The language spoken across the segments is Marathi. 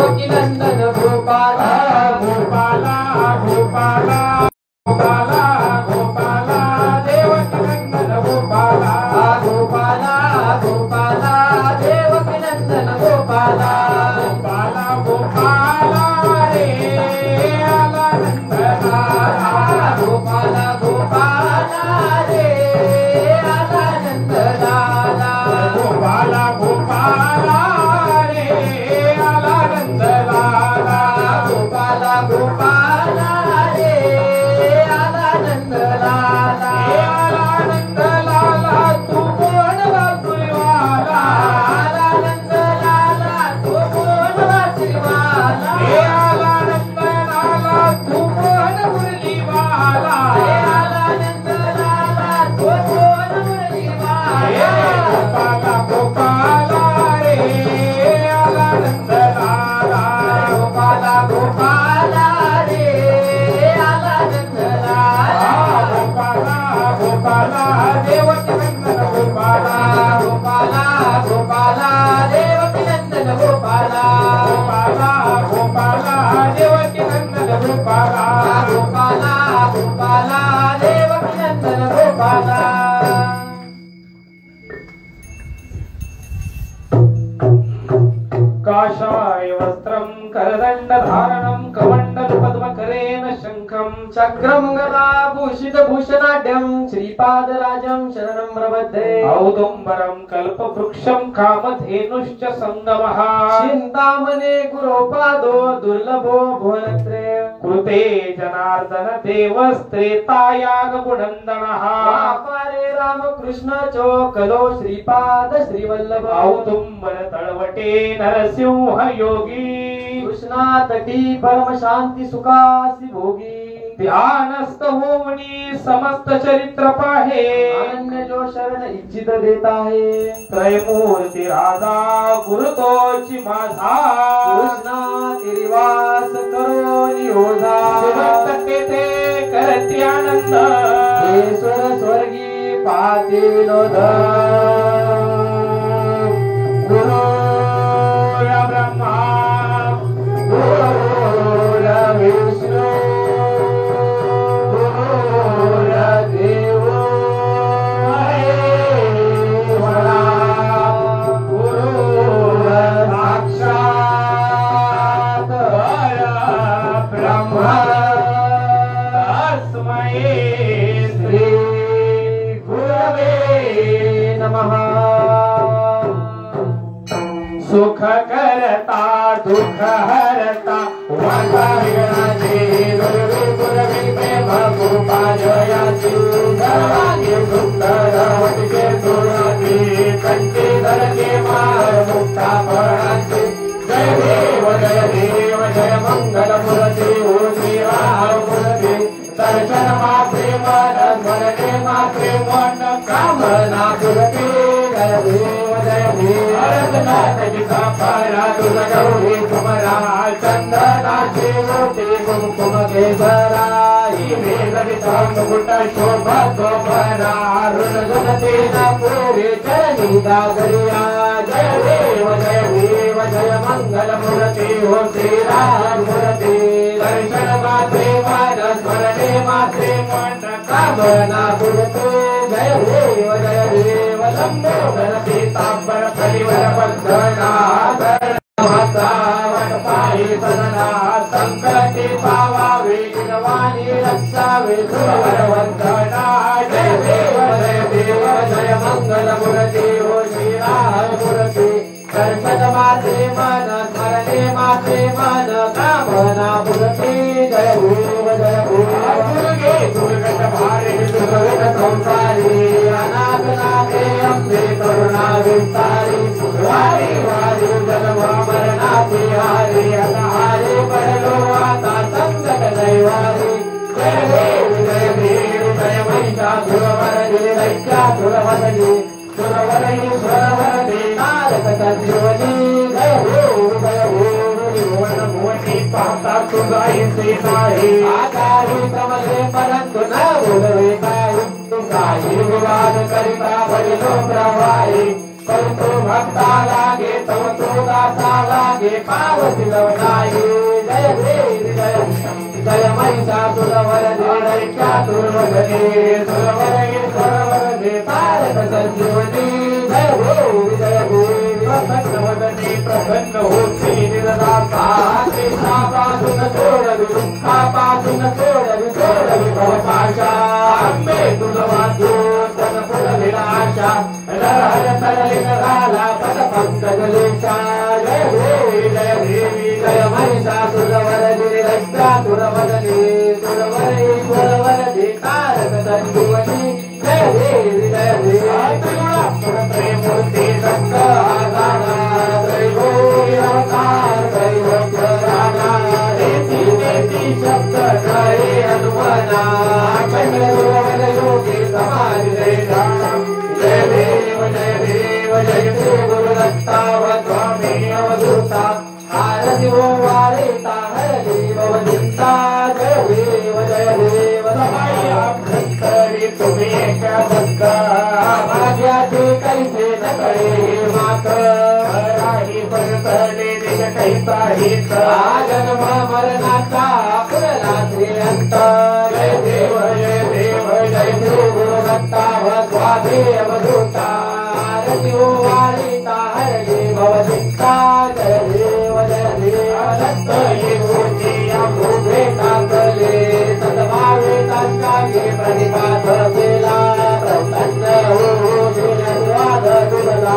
देवकी नंदन गोपाला गोपाला गोपाला गोपाला गोपाला देवकी नंदन गोपाला गोपाला गोपाला देवकी नंदन गोपाला गोपाला गोपाला रे आला नंदलाला गोपाला गोपाला रे आला नंदलाला गोपाला गोपाला रे आला नंदलाला गोपाला गोपाला रे आला नंदलाला आला नंदलाला तू कोण वासुरीवाला आला नंदलाला तो कोण वासुरीवाला आला नंदलाला तू कोण मुरलीवाला आला नंदलाला तो कोण मुरलीवाला गोपाला गोपाला रे आला नंदलाला गोपाला गोपाला रे आला नंदलाला गोपाला गोपाला देवकी नंदन गोपाला गोपाला गोपाला देवकी नंदन गोपाला गोपाला गोपाला देवकी नंदन गोपाला गोपाला गोपाला देवकी नंदन गोपाला काषाय वस्त्रं करदंड धारणं कमंडल पद्मकरेण शंखं चक्रं गदाभूषित भूषणाढ्यं श्रीपादराजं शरणं प्रपद्ये औदुम्बरं कल्पवृक्षं कामधेनुश्च संगमः चिन्तामणे गुरोपादो दुर्लभो भुवनत्रय कृते जनार्दन देवस्त्रेतायाग गुणन्दनः वापारे रामकृष्ण चोकलो श्रीपाद श्रीवल्लभ औदुम्बर तळवटे नरसिंह योगी कृष्णा तटी परम शांती सुखासी भोगी ध्यानस्थ होवनी समस्त चरित्र पाहे अनन्य जो शरण इच्छित देता है त्रयमूर्ती राजा गुरुतोची माझा कृष्णा तिरिवास करो नियोजा भक्त तेथे करती आनंद ईश्वर स्वर्गी पाती विनोद गुरु ब्रह्मा गुरु विष्णु गुरुदेव महेश्वरा गुरु साक्षात ब्रह्मा तस्मै श्री गुरवे नमः सुख करता दुःख हरता वाचा विघ्नाचे गुरवे गुरवे प्रेम गोपालयाची सर्वांगी सुंदरवतीचे सुराची कंठी धरके मार मुक्ता फळाची जय देव जय मंगल मूर्ती ओ श्रीरामूर्ती दर्शन मात्रे मन स्मरणे मात्रे मन कामना पूर्ती जय देव अर्धनाथजी कापारा तुझ गौरी कुमरा चंदनाची मोठी कुमकुम केसरा हिरे ललिता मुकुट शोभा शोभरा रुण गुणती पूरी चरणी दागरिया जय देव जय मंगल मूर्ती हो श्रीराम मूर्ती दर्शन मात्रे मन स्मरणे मात्रे मन कामना पूर्ती जय देव लंबोदर पीतांबर परिवर बंधना पायी सदना संकटी पावावे गिरवाणी रक्षावे सुरवर वंदना जय देव जय मंगल मूर्ती हो श्रीराम मूर्ती दर्शन मात्रे मन स्मरणे मात्रे मन कामना मूर्ती जय देव दुर्गे दुर्गत भारी दुर्गत संसारी अनाथनाथे अंबे करुणा विस्तारी वारी वारी जन्मरणाची हारी अनहारी पडलो आता संकट दैवारी जय देव जय महिषासुरवरदी दैत्यासुरवरदी सुरवरदी स्वरवरदी नारक जीवनी जय भुवन भुवनी पाहता तुझा नाही आकारी प्रमले परंतु न बोलवे काही काही विवाद करिता बलिलो प्रवाही परंतु भक्ता लागे तव तो दासा लागे पावती लवनाई जय देवी जय जय महिषासुरवर जय क्या दुर्वदने सुरवर दे तारक संजीवनी जय देवी जय देवी प्रसन्न वदने प्रसन्न होती निरदाता कृष्णापासून सोडवी दुःखापासून सोडवी सोडवी भवपाशा अंबे तुझ वाचू तन पुढे आशा हर तडली नगाला पद पंकजलेशा जय देवी जय महिषासुरवर जय रक्षा सुरवदने सुरवरे तारक संजीवनी जय देवी जय देवी मूर्ती संत आगाना त्रैभुवन अवतार त्रैलोक्य राजा रेती रेती शब्द त्रये हनुमना अखंड गुरुवर योगी समाधि जय देव जय देव गुरुदत्ता स्वामी अवधूता आरती ओम वारेता हरि भवदिता जय देव समाई तुम्ही एक भक्त भाग्याचे कैसे नकळे मात राही परतले निज कैसा हित जन्म मरणाचा पुरला श्रीअंत जय देव जय गुरुदत्ता स्वामी अवधूता आरती ओम वारिता हरि भवदिता जय देव दत्त येऊची अमृते ताकले सद्भावे तांकागे प्रणिपात केला प्रसन्न हो दिनवाद दुर्गा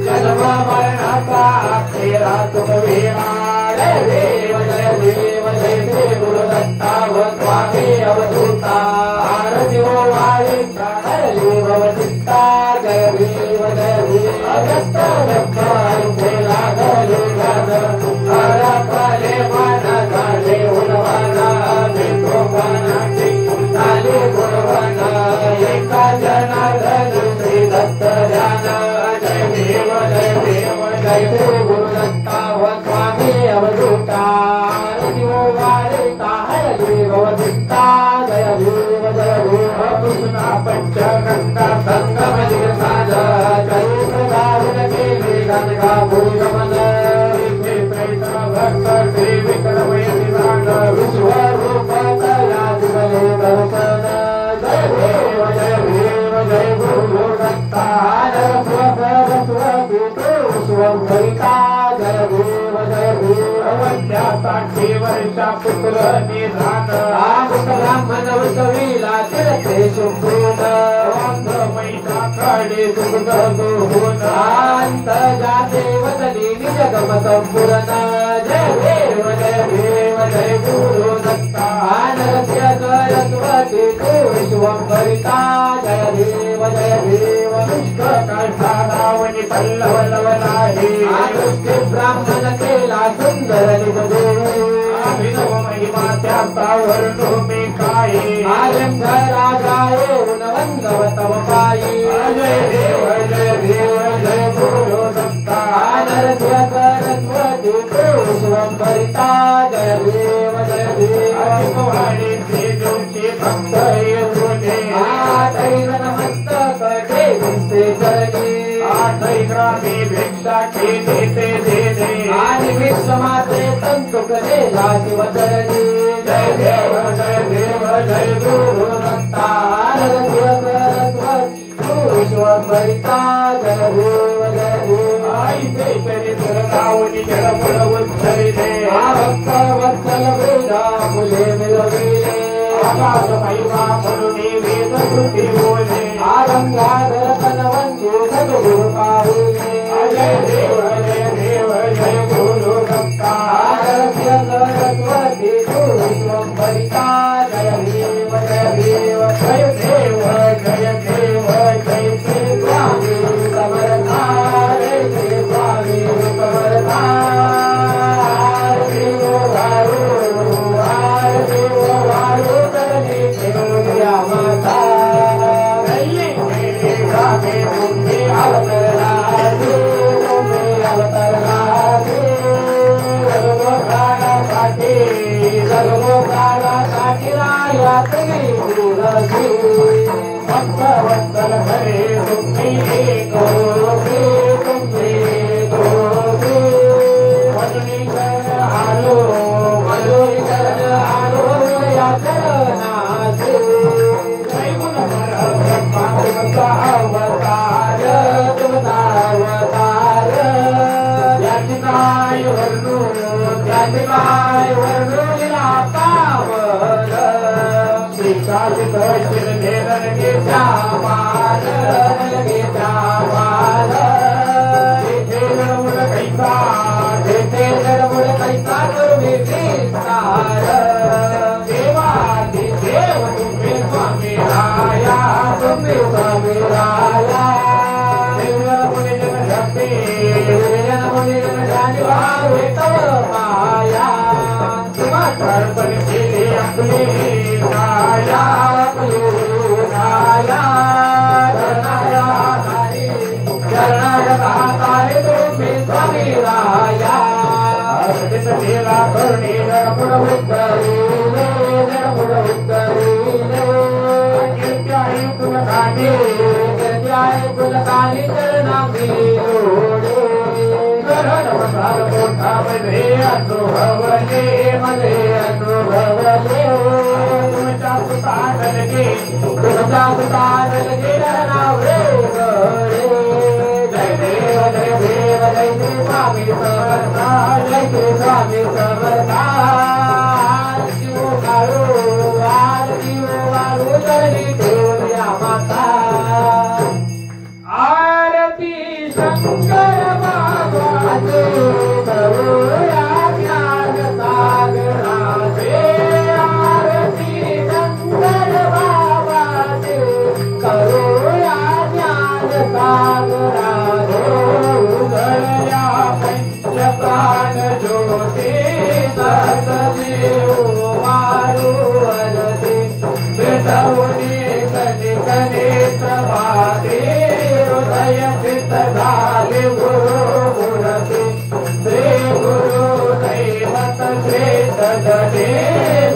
जन्म मरणाचा अखेरा तुम्हीरा जय देव जय गुरुदत्ता स्वामी अवधूता आरती ओम वारिता हरि भवदिता जय देव अगस्त केला गले हरपले मन झाले उलवाना भेटो पानाची झाले गुणवाना एका जनार्दन श्री दत्त ध्यान जय देव जय गुरुदत्ता स्वामी अवधूता आरती ओम वारिता हरि भवदिता जय देव कृष्णा पंचगंगा संगम दिवसाद चरित्र गाऊन केले गंगा भूगमन भक्त श्री विक्रम विश्वरूप तया दिवले दर्शन जय देव जय गुरुदत्ता सरस्वती स्वरिता जय देव अवध्यासाठी वर्षा पुत्र निधान ब्राह्मण वसविला तिरते शुभ्रून महिषाकडे दुग्ध दुहून अंत जाते वदनी निजगम संपूर्ण जय देव जय गुरुदत्ता नरस्य सरस्वती विश्वंभरिता जय देव विष्णुकण्ठावनी पल्लव लवलाहे आदृष्टी ब्राह्मण केला सुंदर अभिनव महिमा त्याचा वर्णो मी काय आर्यंध राजा येऊन वंदव तव पायी जय देव जय गुरुदत्ता नरस्य सरस्वती विश्वंभरिता जय देव अतिपवाणी श्री जोशी भक्त येऊने आठैन मस्तक ठेविसे चरणी आठै ग्रामी भिक्षा केली ते देणे आणि विश्वमाते तंतु कलेला शिवचरणी जय देव जय गुरुदत्ता नरस्य सरस्वती विश्वंभरिता जय देव आईचे चरित्र लावणी जडमुळ उच्चरिले भक्त वत्सल वेदा मुले मिळविले आकाश महिमा म्हणून वेद श्रुती बोले आरंगाधर तनवंतु सद्गुरु पाहुले जय देव जय गुरुदत्ता नरस्य सरस्वती आलो मजुरी करण आलो या चरणाचे त्रैगुण परब्रह्मा तुमचा अवतार तुमचा अवतार ज्याची काय वर्णू ज्याची काय वर्णू लीला पावन श्रीकांत शिरधेर गे श्यामाल गे श्यामाल तेथे जडमुड कैसा तेथे जडमुड कैसा तुम्ही विस्तार देवादी देव तुम्ही स्वामी राया तुम्ही स्वामी राया देवमुनी जन शक्ती देवमुनी जन जाणीवा तव माया तुम्हा अर्पण केली आपली काया आपली काया चरणाय तुम्ही स्वामी राया अर्पित केला करणी जडमुड उद्धरीले जडमुड उद्धरीले कीर्त्याई कुलकाली कीर्त्याई कुलकाली चरणामी लोडे करण प्रसाद मोठा मध्ये अनुभवले मध्ये अनुभवले तुमच्या सुतानलगे नावे गळे जय देव जय देव जय श्री स्वामी समर्था जय श्री स्वामी समर्था आरती वाळू चरणी ठेवूया माता आरती शंकर बाबाचे करूया ज्ञान सागराचे आरती शंकर बाबाचे करूया ज्ञान सागराचे उजळल्या पंच प्राण ज्योती सतदेव वाळू वरते भेटवणे कधी कधी प्रभाते हृदय चित्त झाले गुरु गुणते श्री गुरु दैवत श्रेष्ठ जडे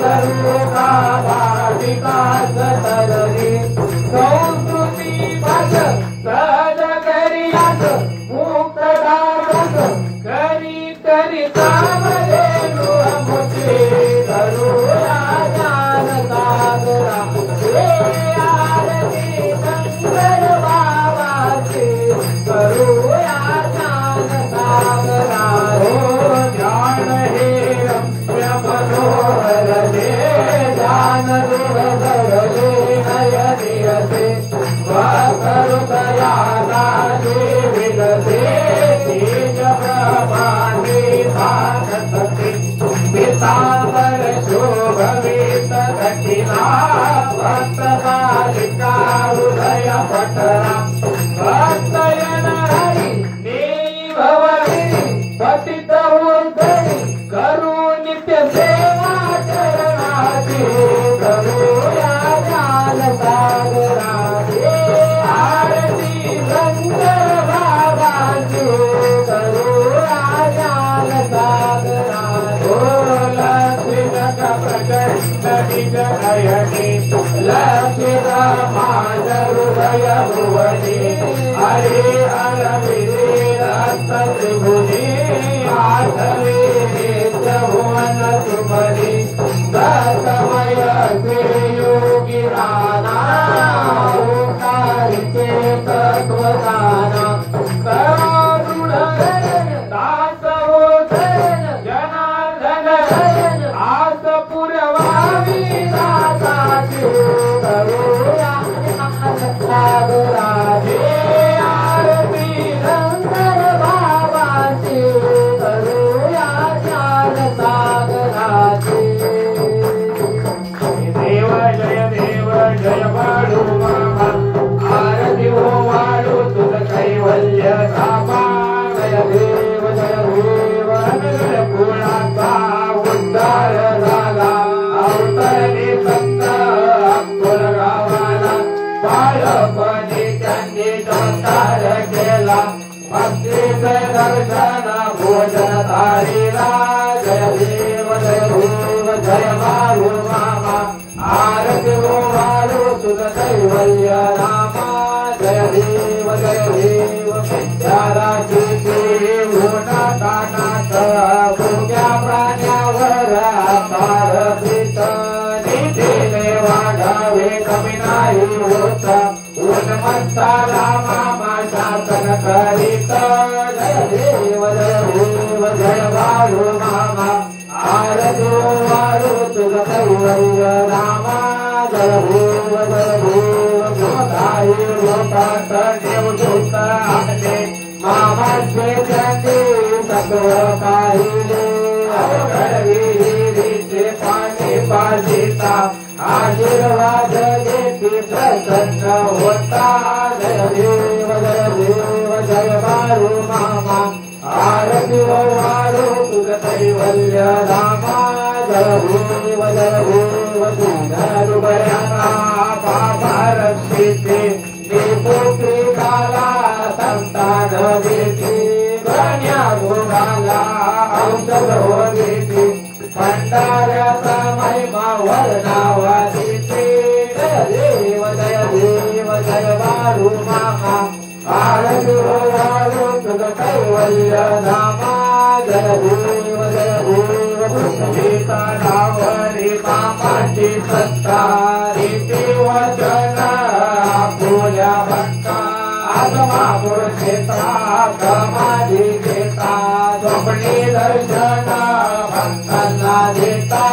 सर्व भाविका सतरली संस्कृती भाष सहज करियात मुक्तदारक करी करी कामले मुझे करूया ज्ञान सागरा आरती शंकर बाबाचे करूया ज्ञान सागरा ज्ञान हे रम्य मनोहर दे ज्ञान दुर्धरले नयने असे वासरुदया नाजे विलसे तेज प्रभाते भागते पितांबर शोभवेत दक्षिणा भक्तबालिका हृदय पटरा भक्तयन हरी नेई भवगिरी पतित उर्धरी करू नित्य सेवा चरणाची करूया ज्ञान सागराचे आरती शंकर बाबाची करूया ज्ञान सागराचे लक्ष्मीनक प्रचंड विजयनी लक्ष्मीमान हृदय भुवनी हरे हर विवीर त्रिभुनी आठवे नित्य भुवन सुमरी दशमय श्री योगी राणा ओंकारिके तत्वदाना करुण दास होतन जनार्दन आस पुरवावी दासाची करूया सागराचे आरती शंकर बाबाची करूया ज्ञान सागराचे देव जय वाळू मामा आरती हो वाळू तुझ कैवल्य धामा जय देव अनगड कुळाचा उद्धार झाला अवतरणी संत अक्कल गावाला बाळपणी त्यांनी संस्कार केला भक्तीचे दर्शन भोजन तारीला जय देव जय वाळू मामा आरती हो वाळू तुझ कैवल्य रामा जय देव त्याला होता नाथ भोग्या प्राण्या नवे कमी नाही होत उन्मत्ताला मामा शासन करीत जय देव जय बाळू मामा आरती वाळू तुझ कैवल्य रामा जय देव गोदाई गोपात देवदूत आपले मामाचे त्यांनी सत्व पाहिले घडविहिरीचे पाणी पाजिता आशीर्वाद घेती प्रसन्न होता जय देव जय बाळू मामा आरती वाळू तुझ कैवल्य रामा जय देव तुझ्या पापा रक्षिते निपुत्री काला संतान देती गण्या गुणाला औषध देती भंडाऱ्याचा महिमा वर्णावा देते जय देव जय बाळू मामा आरती वाळू तुझ कैवल्य रामा जय देव कानावरी मामाची सत्ता रीती वचन आपुल्या भक्ता आगमा पुरुषेता समाधी घेता स्वप्नी दर्शन भक्तांना देता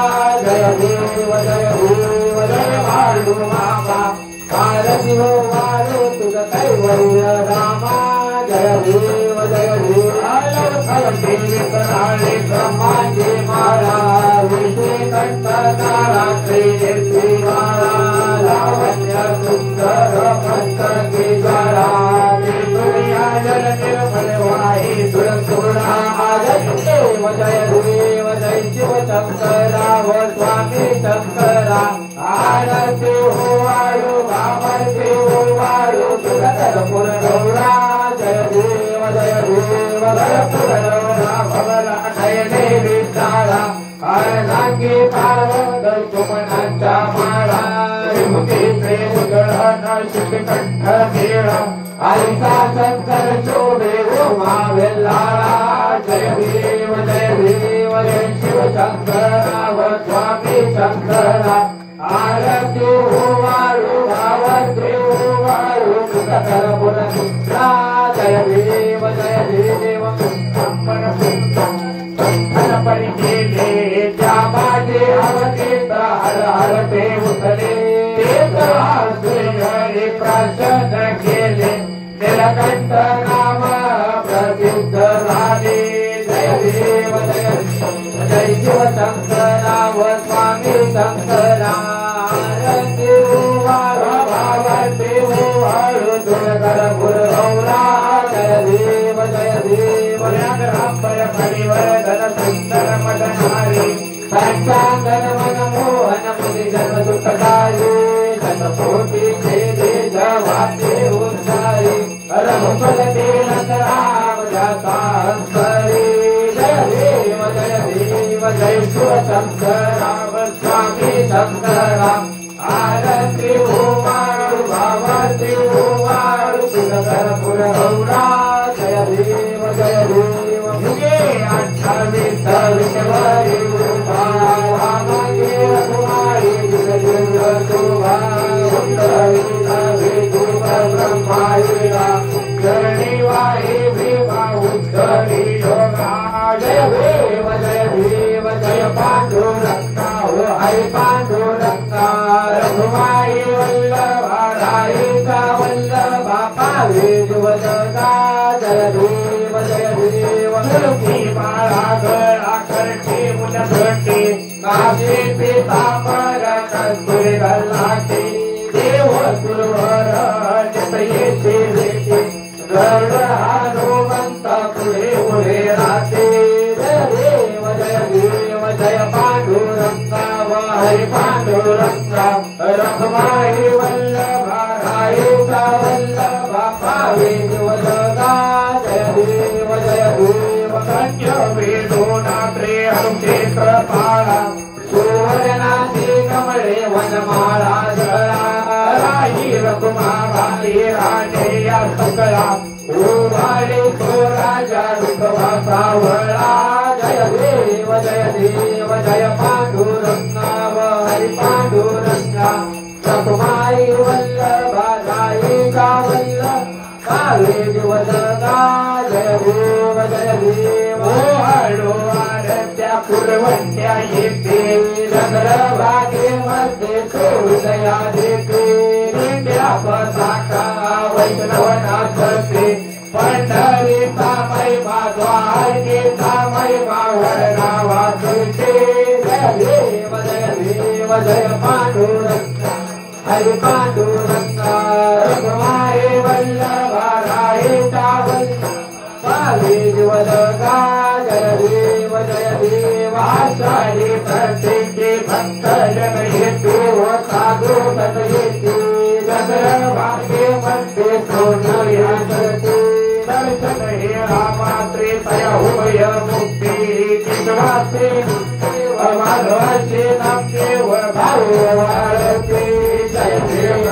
जय देव जय बाळू मामा आरती वाळू तुझ कैवल्य रामा जय देव कराळे ब्रह्माची माळा विषय कंठकाळा श्री माळा लावण्य सुंदर मस्तकी जळा दुनिया जल निर्मल वाही सुरसुरा जय देव जय शिव शंकरा व स्वामी शंकरा आरती हो वाळू बाबरती हो वाळू तुझ कर्पूर गौरा जय देव कर्पूर गौरा भवला नयने विशाळा अर्धांगी पार्वत सुमनांच्या माळा विमुखी प्रेम गळण शिवकंठ केळा आईचा शंकर शोभे उमा वेल्लाळा जय देव जय शिव शंकरा व स्वामी शंकरा आरती हो वाळू भावती हो वाळू तुझ कर्पूर गौरा जय देव परिकेले त्या माझे अवतीत हर हर ते उठले ते प्राशन केले निलकंठ नाम प्रसिद्ध झाले जय देव जय शिव शंकरा व स्वामी शंकरा आरती वाळू भावती वाळू तुझ कर्पूर गौरा जय देव व्याघ्रांबर परिवर्धन सुंदर मदनारी पंचांगन मन मोहन मुनि जन्म सुखदारी शतकोटी छेदे जवाते उद्धारी रघुकुल तिलक राम जतांतरी जय देव जय शिव शंकरा व स्वामी शंकरा आरती हो वाळू भावती हो वाळू तुझ कर्पूर गौरा जय देव युगे 28 विषवरी रूपामागे कुमारी जगदेव शोभा उत्तरी ब्रह्माईरा चरणी वाही भीमा उत्तरी योगा जय देव जय पांडुरंगा हो हरि पांडुरंगा रघुमाई वल्लभा राईचा वल्लभा पावे जुवदगा जय देव मुलकी माळा गळा करते मुनगटे काशी पीतांबर कस्तुरी गल्लाटे देव सुरवर नितयेचे वेटे गरुड हनुमंत पुढे उभे राहते जय देव जय पांडुरंगा व हरी पांडुरंगा रखमाई वल्लभा राईचा वल्लभा पावे जुवदगा जय देव कन्य वेदोनात्रे हरुषे कृपाळा सुवर्णाची कमळे वनमाळा जळा राही रघुमा भाली राणेया सकळा उभारी तो राजा रुपवा सावळा जय देव जय पांडुरंगा व हरी पांडुरंगा सकुमाई वल्लभाई कावे जीवदगा जय देव हळू आरत्या पुरवंत्या येते चंद्रभागे मध्ये हृदया देते पताका वैष्णवनाथते पंढरीचा महिमा द्वारकेचा महिमा वर्णावा तुझे जय देव जय पांडुरंग हरि पांडुरंगा रघुमाई वल्लभाई कावे जीवदगा जय देव आषाढी प्रत्येकी भक्त जन येते साधू सत येते चंद्रभागे मध्ये सोनया करते दर्शन हे रामात्रे तया होय मुक्ती चितवासे माधवाचे नाम केवळ भावे वाळते जय देव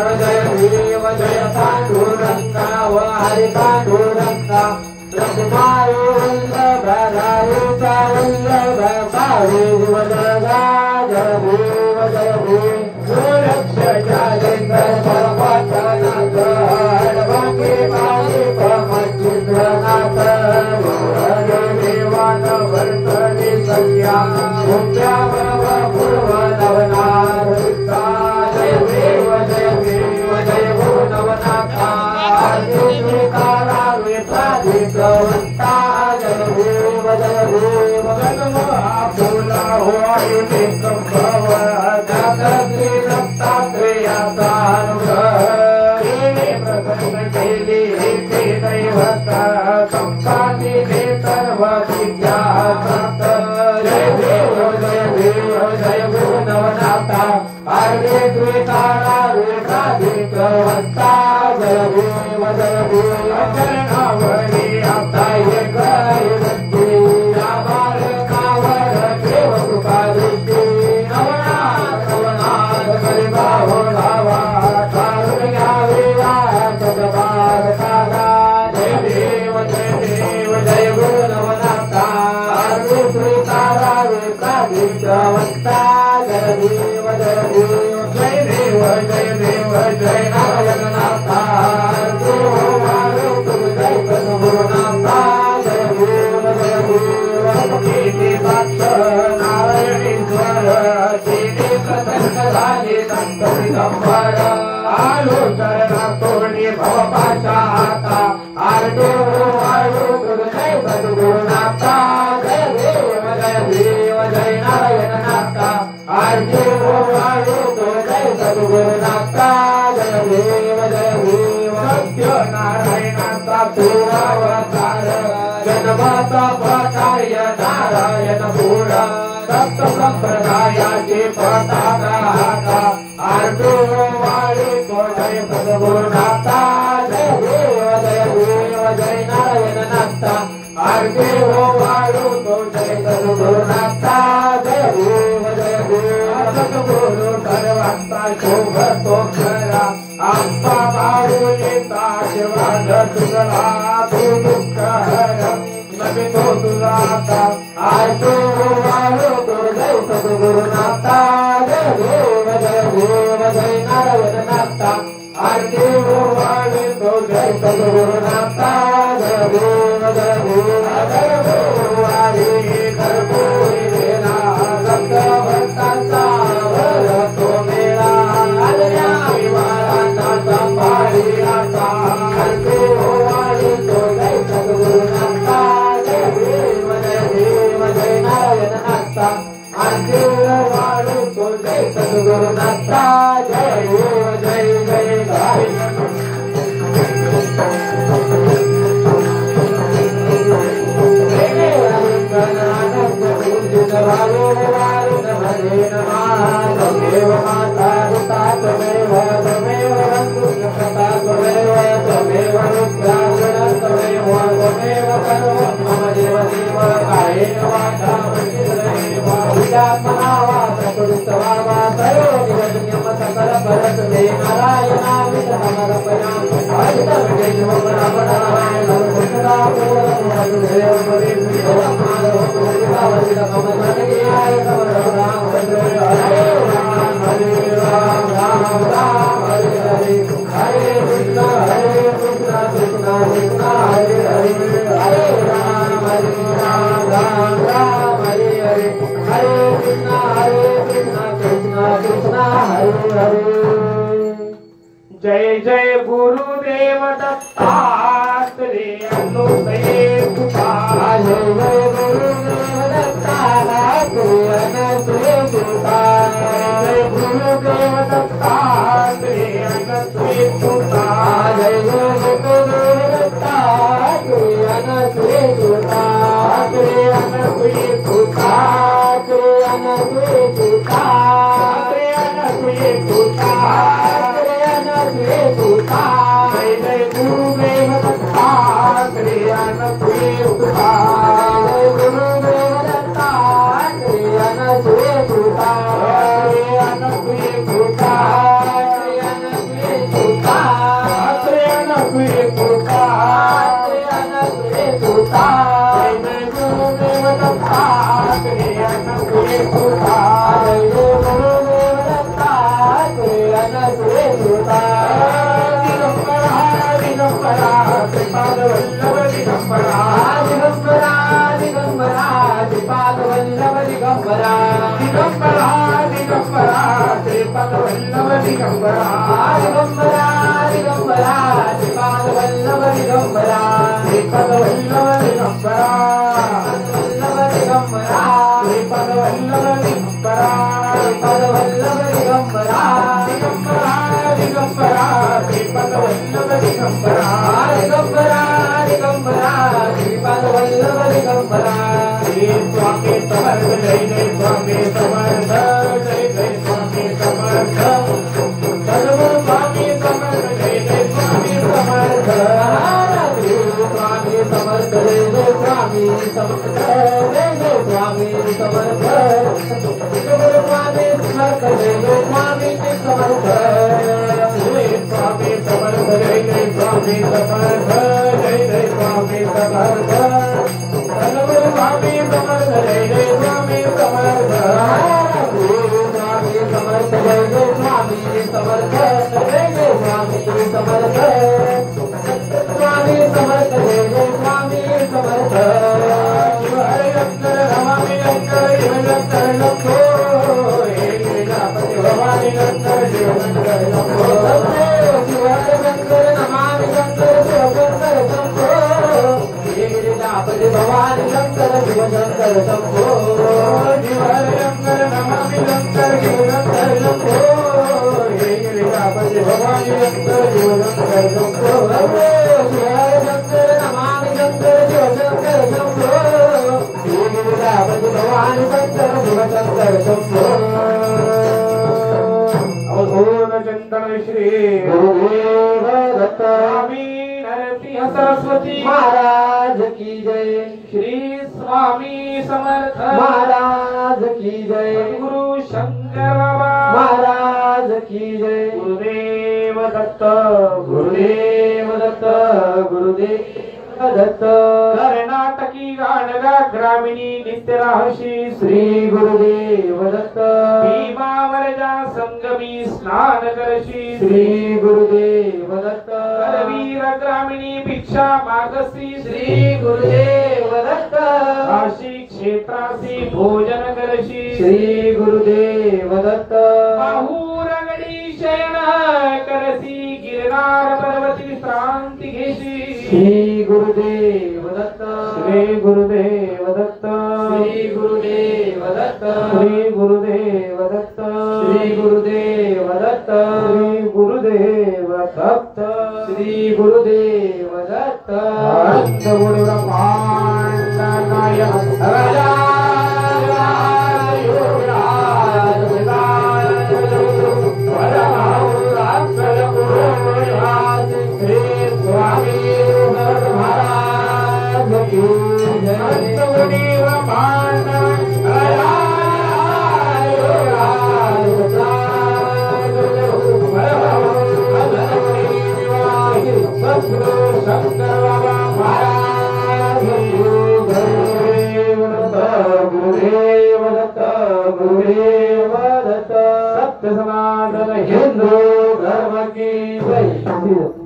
जय पांडुरंगा व हरि पांडुरंगा रघुमाई वल्लभाई कावे जीवदगा जय देव गोरक्ष जालेंद्र सर्वपाठनाथ हडवाके मालिक मच्छिंद्रनाथ देवान वर्तने सख्या मुख्या पूर्व नवनाथ जय देव जय नवनाथा कारावे प्राधिकवंता जय देव फुला होय संभव दात्री दत्तात्रेयाचा प्रसन्न केली हे दैवता संसाती हे सर्व विद्या जय देव जय नवनाथा आर्गे द्विकारा वेदाधिकवंता जय देव चरणावरी आता एक आभार कावर देव कृपा दृष्टी नवनाथ गरिबाव धावा ठाऊन घ्यावे जगपाल कागा जय देव जय नवनाथा श्रीकारा वेदाधिकवंता जय देव जय नारायणनाथा गुरुनाथा जय देव नारायणेश्वर झाले दत्त दिगंबर आलो चरणा तोडी भवपाशा आता आरडो गुरुजय सद्गुरुनाथा जय देव जय नारायणनाथा आरडो जय सद्गुरुनाथा जय देव सत्य नारायणाचा पूर्वावतार जन्माचा प्रकार्य नारायण भूळ दत्त संप्रदायाचे पताका आरडो वाळी तो जय सद्गुरुनाथा जय देव जय नारायणनाथा आरडो वाळू तो जय सद्गुरुनाथा जय देव सद्गुरु सर्वांचा शोभ तो खरा आत्मा माऊलीचा आशीर्वाद तुझला तू दुःख हर नवी तो तुझा आता आरडो वाळू तो जय सद्गुरुनाथा जय देव जय नारायणनाथा आरडो वाळू तो जय सद्गुरुनाथा जय देव वाळी कर्पूरी वेला दत्तभक्तांचा वर तो मेळा आल्या विवारांना संभाळी आता आरडो वाळू तो जय सद्गुरुनाथा जय देव जय नारायणनाथा आरडो वाळू तो जय सद्गुरुनाथा जय त्वमेव माता पिता त्वमेव बन्धुप्रता त्वमेव रुद्रासुर त्वमेव सर्वं मम देव कायेन वाचा मनसेन्द्रियेण वा विद्यात्मना वा प्रकृतिवा वा तयोनिवन्यं सकल परस्मे नारायणामित समर्पयामि आदितविजयमपरापरायण सर्वसदा पूर्णमोहदेव परिपूर्णं माधवं कृष्णा कृष्णा हरे हरे। जय जय गुरुदेव दत्तात्रेय अनुसये कृपा। जय जय गुरुदेव दत्तात्रेय अनुसये कृपा। जय गुरुदेव दत्तात्रेय अनुसये कृपा। जय जय गुरुदेव दत्तात्रेय अनुसये कृपा। अनुसये कृपा। अनुसये कृपा। अनुसये कृपा। जय जय गुरुदेव दत्तात्रेय अनुसये कृपा। गुरुदेव दत्तात्रेय अनुसये कृपा। अनुसये कृपा। अनुसये कृपा। अनुसये कृपा। अनुसये कृपा। जय जय गुरुदेव दत्तात्रेय अनुसये कृपा। जय जय गुरुदेव दत्तात्रेय अनुसये कृपा। दिगंबरा श्रीपाद वल्लभ दिगंबरा। दिगंबरा दिगंबरा श्रीपाद वल्लभ दिगंबरा। दिगंबरा दिगंबरा श्रीपाद वल्लभ दिगंबरा। दिगंबरा दिगंबरा श्रीपाद वल्लभ दिगंबरा। श्रीपाद वल्लभ दिगंबरा। वल्लभ दिगंबरा। श्रीपाद वल्लभ दिगंबरा। श्रीपाद वल्लभ दिगंबरा। दिगंबरा दिगंबरा श्रीपाद वल्लभ दिगंबरा। दिगंबरा दिगंबरा श्रीपाद वल्लभ दिगंबरा। श्री स्वामी समर्थ जय जय स्वामी समर्थ। जय जय स्वामी समर्थ। सद्गुरु स्वामी समर्थ जय जय स्वामी समर्थ। स्वामी समर्थ जय जय स्वामी समर्थ। जय जय स्वामी समर्थ। गुरु स्वामी समर्थ जय जय स्वामी समर्थ। स्वामी समर्थ जय जय स्वामी समर्थ। जय जय स्वामी समर्थ। सद्गुरु स्वामी समर्थ जय जय स्वामी समर्थ। स्वामी समर्थ जय जय स्वामी समर्थ। जय जय स्वामी समर्थ। स्वामी समर्थ जय जय स्वामी समर्थ। हरे शंकर नमामि शंकर शिव शंकर शंभो। हे गिरिजापति भवानी शंकर शिव शंकर शंभो। शिव शंकर नमामि शंकर शिव शंकर शंभो। हे गिरिजापति भवानी शंकर शिव शंकर शंभो। शिव हरे शंकर नमामि शंकर शिव शंकर शंभो। हे गिरिजापति भवानी शंकर शिव शंकर शंभो। शिव शंकर नमामि शंकर शिव शंकर शंभो। हे गिरिजापति भवानी शंकर शिव शंकर शंभो। अवधूत चिंतन श्री गुरुदेव दत्त स्वामी नरसिंह सरस्वती महाराज की जय। श्री स्वामी समर्थ महाराज की जय। गुरु शंकर बाबा महाराज की जय। गुरुदेव दत्त गुरुदेव दत्त गुरुदेव दत्त। कर्नाटकी गाणगा ग्रामीणी नित्य राहशी श्री गुरुदेव दत्त। भीमावरजा संगमी स्नान करशी श्री गुरुदेव दत्त। करवीर ग्रामीणी भिक्षा मागसी श्री गुरुदेव दत्त। काशी क्षेत्रासी भोजन करशी श्री गुरुदेव दत्त। बाहुरगडी शयन करसी गिरनार पर्वती विश्रांती घेशी श्री गुरुदेव दत्त। श्री गुरुदेव दत्त। श्री गुरुदेव दत्त। श्री गुरुदेव दत्त। श्री गुरुदेव दत्त। श्री गुरुदेव दत्त। श्री गुरुदेव दत्त। सत्य सनातन हिंदू धर्म की जय।